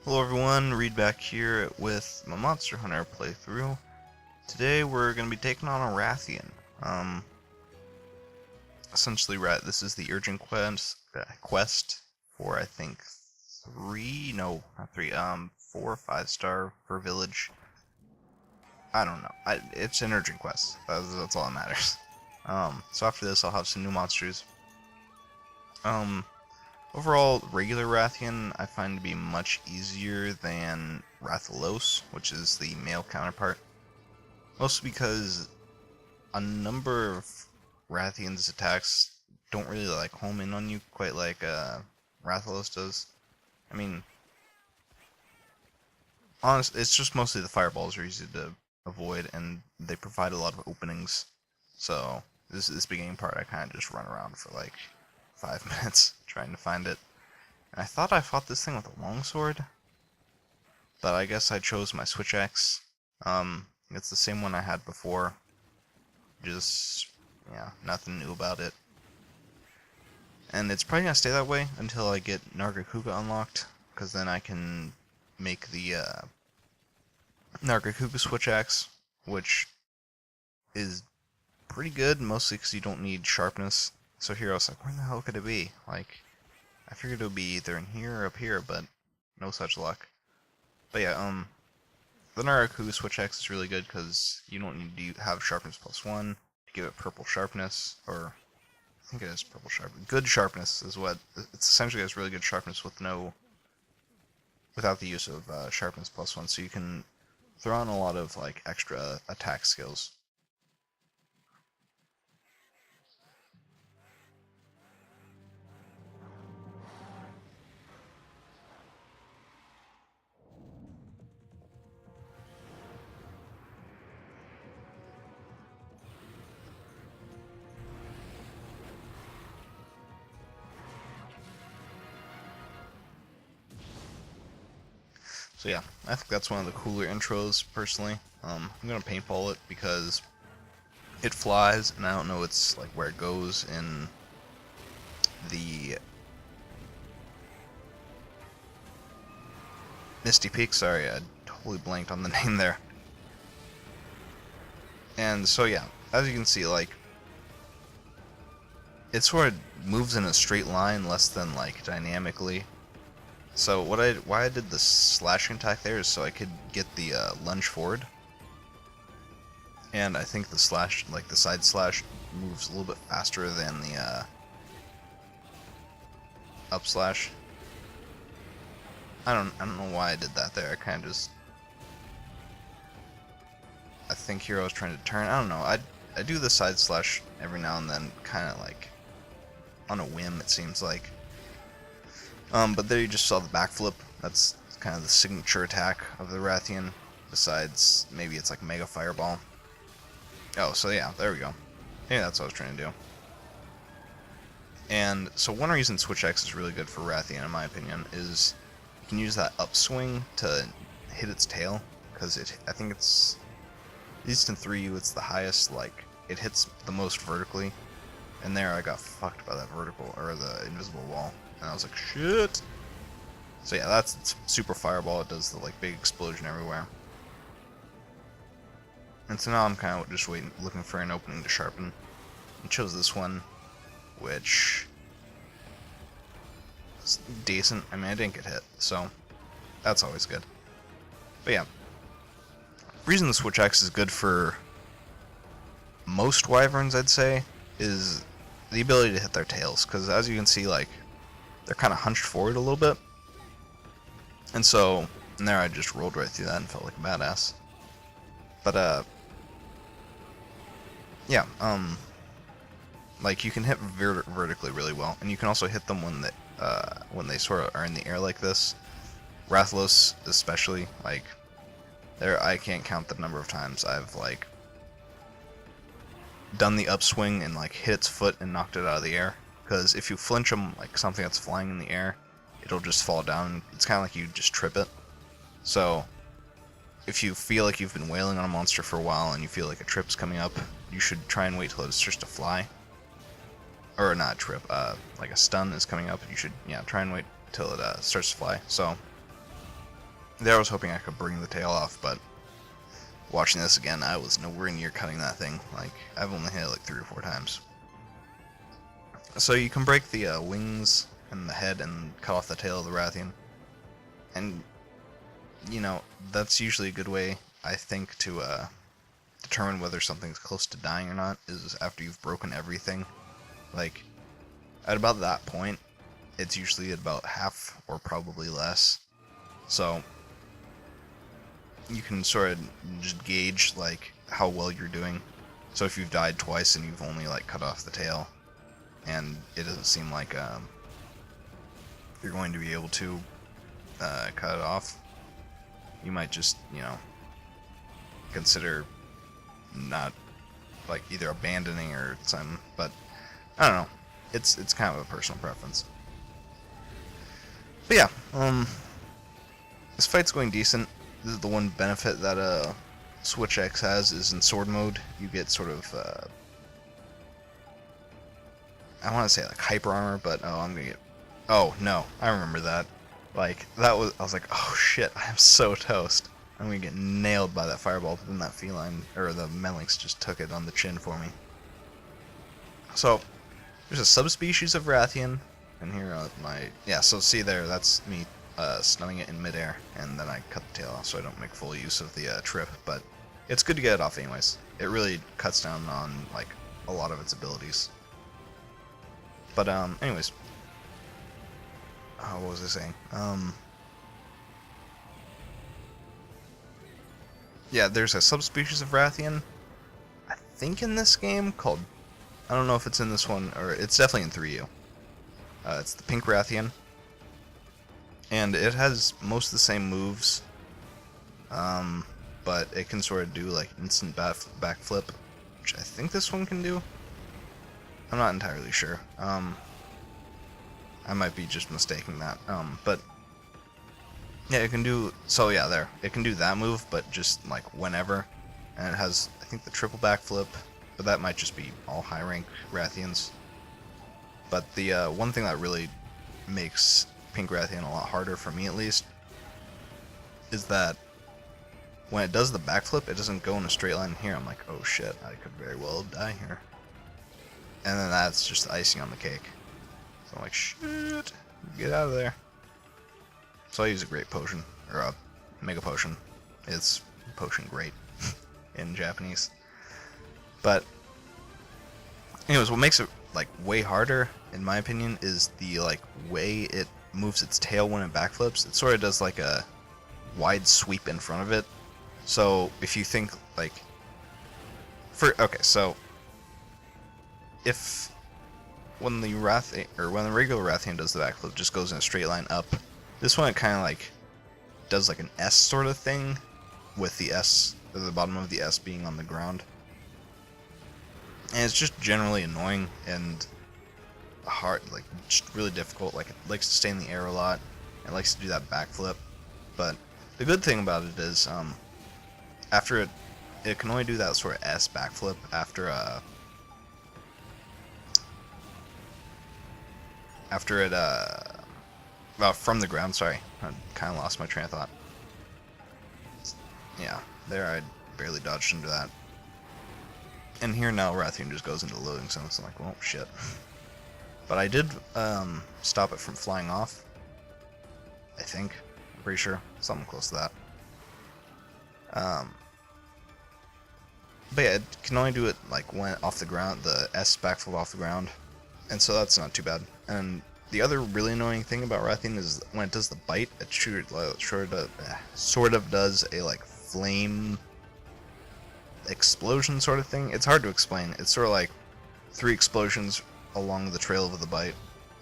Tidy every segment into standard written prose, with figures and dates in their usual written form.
Hello everyone, Reed back here with my Monster Hunter playthrough. Today we're going to be taking on a Rathian. Essentially, this is the urgent quest for, I think, 4 or 5 star per village. I don't know. It's an urgent quest. That's all that matters. So after this, I'll have some new monsters. Overall, regular Rathian I find to be much easier than Rathalos, which is the male counterpart. Mostly because a number of Rathian's attacks don't really home in on you quite like Rathalos does. I mean, honestly, it's just mostly the fireballs are easy to avoid, and they provide a lot of openings. So this beginning part, I kind of just run around for like 5 minutes trying to find it. And I thought I fought this thing with a longsword, but I guess I chose my switch axe. It's the same one I had before. Just, yeah, nothing new about it. And it's probably gonna stay that way until I get Nargacuga unlocked, because then I can make the Nargacuga switch axe, which is pretty good, mostly because you don't need sharpness. So here I was like, where the hell could it be? Like, I figured it would be either in here or up here, but no such luck. But yeah, the Naraku switch axe is really good because you don't need to have sharpness +1 to give it purple sharpness, or I think it is purple sharpness. Good sharpness is what it's essentially has really good sharpness without the use of sharpness +1, so you can throw on a lot of like extra attack skills. So yeah, I think that's one of the cooler intros, personally. I'm gonna paintball it because it flies, and I don't know it's like where it goes in the Misty Peak. Sorry, I totally blanked on the name there. And so yeah, as you can see, like, it sort of moves in a straight line, less than like dynamically. So why I did the slashing attack there is so I could get the lunge forward, and I think the slash, like the side slash, moves a little bit faster than the up slash. I don't know why I did that there. I kind of just, I think here I was trying to turn. I don't know. I do the side slash every now and then, kind of like on a whim, it seems like. But there you just saw the backflip. That's kind of the signature attack of the Rathian. Besides, maybe it's like Mega Fireball. Oh, so yeah, there we go. Yeah, that's what I was trying to do. And so one reason Switch X is really good for Rathian, in my opinion, is you can use that upswing to hit its tail, because I think it's, at least in 3U, it's the highest, like, it hits the most vertically. And there I got fucked by that vertical, or the invisible wall. And I was like, shit! So yeah, it's super fireball. It does the like big explosion everywhere. And so now I'm kind of just looking for an opening to sharpen. And chose this one, which is decent. I mean, I didn't get hit, so that's always good. But yeah, the reason the Switch Axe is good for most wyverns, I'd say, is the ability to hit their tails. Because as you can see, like, they're kind of hunched forward a little bit. And so, and there I just rolled right through that and felt like a badass. But, yeah, like, you can hit vertically really well. And you can also hit them when they sort of are in the air like this. Rathalos especially, like, I can't count the number of times I've, like, done the upswing and, like, hit its foot and knocked it out of the air. Because if you flinch them, like something that's flying in the air, it'll just fall down. It's kind of like you just trip it. So, if you feel like you've been wailing on a monster for a while and you feel like a trip's coming up, you should try and wait till it starts to fly. Or not trip, like a stun is coming up. You should, yeah, try and wait till it starts to fly. So, There I was hoping I could bring the tail off, but watching this again, I was nowhere near cutting that thing. Like, I've only hit it like 3 or 4 times. So you can break the wings and the head and cut off the tail of the Rathian. And, you know, that's usually a good way, I think, to determine whether something's close to dying or not, is after you've broken everything. Like, at about that point, it's usually at about half or probably less. So you can sort of just gauge like how well you're doing. So if you've died twice and you've only like cut off the tail, and it doesn't seem like you're going to be able to cut it off, you might just, you know, consider not like either abandoning or something. But I don't know. It's kind of a personal preference. But yeah, this fight's going decent. This is the one benefit that Switch X has, is in sword mode you get sort of I want to say like hyper armor, but oh no, I remember that. Like I was like, oh shit, I'm so toast. I'm gonna get nailed by that fireball, but then that feline or the Melinx just took it on the chin for me. So there's a subspecies of Rathian, and here so see there, that's me stunning it in midair, and then I cut the tail off so I don't make full use of the trip, but it's good to get it off anyways. It really cuts down on like a lot of its abilities. But anyways, what was I saying? Yeah, there's a subspecies of Rathian, I think in this game, called, I don't know if it's in this one, or it's definitely in 3U. It's the pink Rathian. And it has most of the same moves, but it can sort of do like instant backflip, which I think this one can do. I'm not entirely sure. I might be just mistaking that. But yeah, it can do, so yeah, there. It can do that move, but just like whenever. And it has, I think, the triple backflip, but that might just be all high rank Rathians. But the one thing that really makes Pink Rathian a lot harder, for me at least, is that when it does the backflip, it doesn't go in a straight line here. I'm like, oh shit, I could very well die here. And then that's just the icing on the cake. So I'm like, shit, get out of there. So I use a great potion, or a mega potion. It's potion great in Japanese. But anyways, what makes it like way harder, in my opinion, is the like way it moves its tail when it backflips. It sort of does like a wide sweep in front of it. So if you think like, so if when the regular Rathian does the backflip, just goes in a straight line up, this one it kind of like does like an S sort of thing, with the S, the bottom of the S being on the ground. And it's just generally annoying and hard, like just really difficult. Like it likes to stay in the air a lot. It likes to do that backflip. But the good thing about it is, after it can only do that sort of S backflip after from the ground. Sorry, I kind of lost my train of thought. Yeah, there I barely dodged into that. And here now Rathian just goes into loading zone, so I'm like, well, shit. But I did stop it from flying off, I think. I'm pretty sure. Something close to that. But yeah, it can only do it like when off the ground, the S backflip off the ground. And so that's not too bad. And the other really annoying thing about Rathian is when it does the bite, it sort of does a like flame explosion sort of thing. It's hard to explain. It's sort of like 3 explosions along the trail of the bite.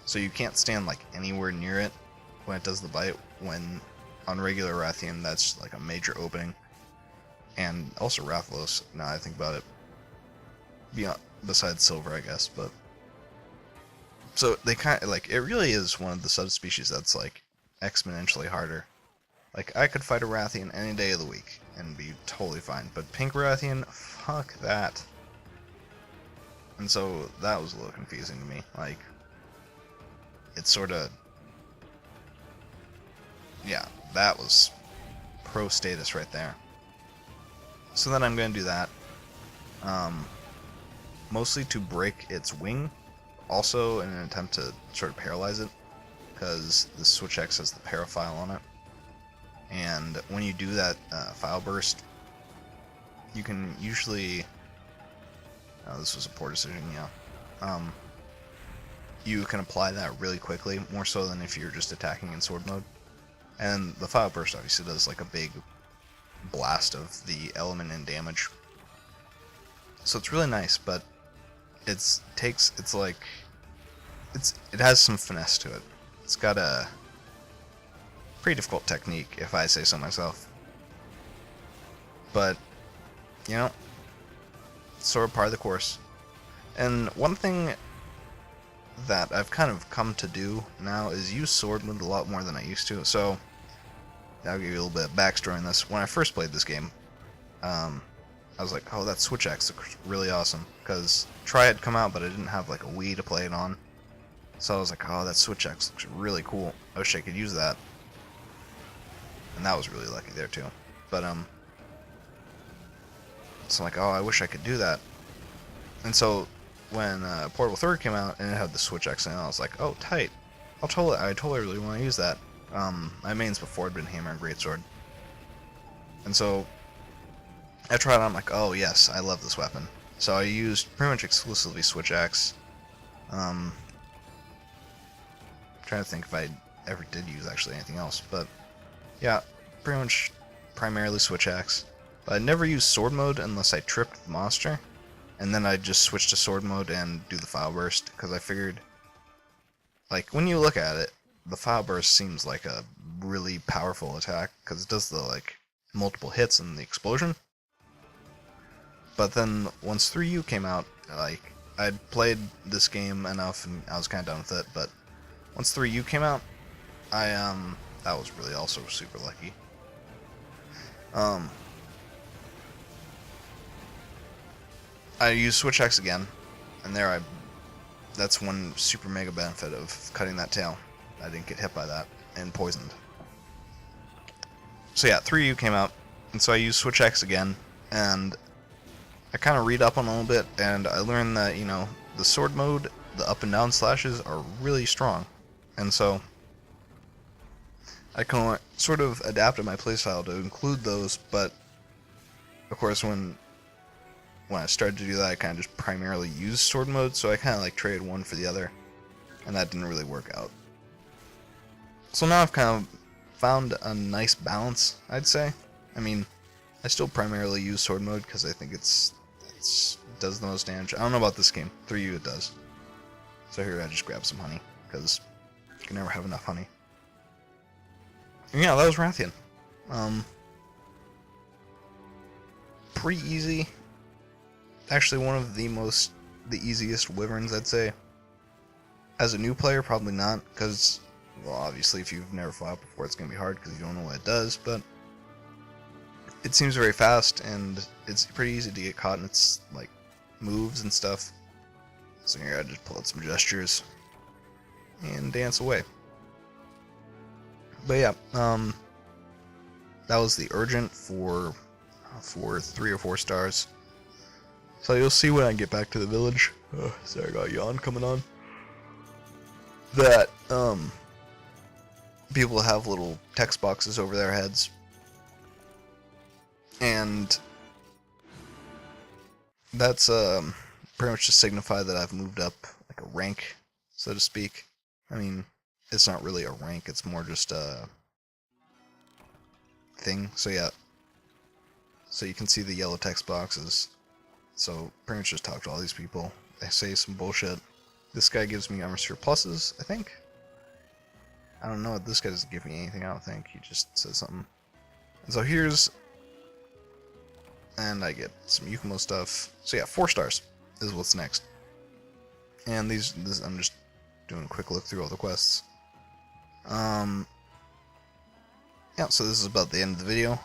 So you can't stand like anywhere near it when it does the bite. When on regular Rathian, that's like a major opening. And also Rathalos, now I think about it. Besides Silver, I guess, but so they kind of like, it really is one of the subspecies that's like exponentially harder. Like I could fight a Rathian any day of the week and be totally fine, but Pink Rathian, fuck that. And so that was a little confusing to me. Like it's sort of, yeah, that was pro status right there. So then I'm going to do that. Mostly to break its wing, also in an attempt to sort of paralyze it, because the Switch X has the paraphile on it. And when you do that file burst, you can usually... Oh, this was a poor decision, yeah. You can apply that really quickly, more so than if you're just attacking in sword mode. And the file burst obviously does like a big blast of the element and damage. So it's really nice, but it has some finesse to it. It's got a pretty difficult technique, if I say so myself. But, you know, it's sort of part of the course. And one thing that I've kind of come to do now is use sword mode a lot more than I used to. So, I'll give you a little bit of backstory on this. When I first played this game, I was like, oh, that Switch X looks really awesome. Because Tri had come out, but I didn't have like a Wii to play it on. So I was like, oh, that Switch X looks really cool. I wish I could use that. And that was really lucky there too. But, so I'm like, oh, I wish I could do that. And so, when Portable 3 came out and it had the Switch X in it, I was like, oh, tight. I totally really want to use that. My mains before had been Hammer and Greatsword. And so, I tried it, I'm like, oh yes, I love this weapon. So I used pretty much exclusively Switch X. Trying to think if I ever did use actually anything else, but yeah, pretty much primarily Switch X. But I never used sword mode unless I tripped the monster, and then I'd just switch to sword mode and do the file burst, because I figured, like, when you look at it, the file burst seems like a really powerful attack, because it does the, like, multiple hits and the explosion. But then, once 3U came out, like, I'd played this game enough, and I was kind of done with it, but once 3U came out, that was really also super lucky. I used Switch X again, and that's one super mega benefit of cutting that tail. I didn't get hit by that, and poisoned. So yeah, 3U came out, and so I used Switch X again, and I kind of read up on it a little bit, and I learned that, you know, the sword mode, the up and down slashes are really strong. And so, I can sort of adapted my playstyle to include those, but, of course, when I started to do that, I kind of just primarily used sword mode, so I kind of like traded one for the other, and that didn't really work out. So now I've kind of found a nice balance, I'd say. I mean, I still primarily use sword mode because I think it does the most damage. I don't know about this game. 3U it does. So here I just grab some honey, because you can never have enough honey. And yeah, that was Rathian. Pretty easy. Actually one of the easiest wyverns, I'd say. As a new player, probably not, because, well, obviously if you've never fought before, it's going to be hard because you don't know what it does, but it seems very fast, and it's pretty easy to get caught in its, like, moves and stuff. So here I just pull out some gestures and dance away. But yeah, that was the Urgent for 3 or 4 stars. So you'll see when I get back to the village. Oh, sorry, I got a yawn coming on. That people have little text boxes over their heads, and that's pretty much to signify that I've moved up like a rank, so to speak. I mean, it's not really a rank; it's more just a thing. So yeah, so you can see the yellow text boxes. So pretty much just talk to all these people. They say some bullshit. This guy gives me armor sphere pluses, I think. I don't know. This guy doesn't give me anything, I don't think. He just says something. And so here's... And I get some Yukumo stuff. So yeah, 4 stars is what's next. And I'm just doing a quick look through all the quests. Yeah, so this is about the end of the video.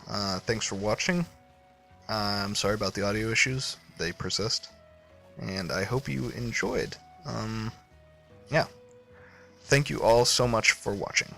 Thanks for watching. I'm sorry about the audio issues. They persist. And I hope you enjoyed. Yeah. Thank you all so much for watching.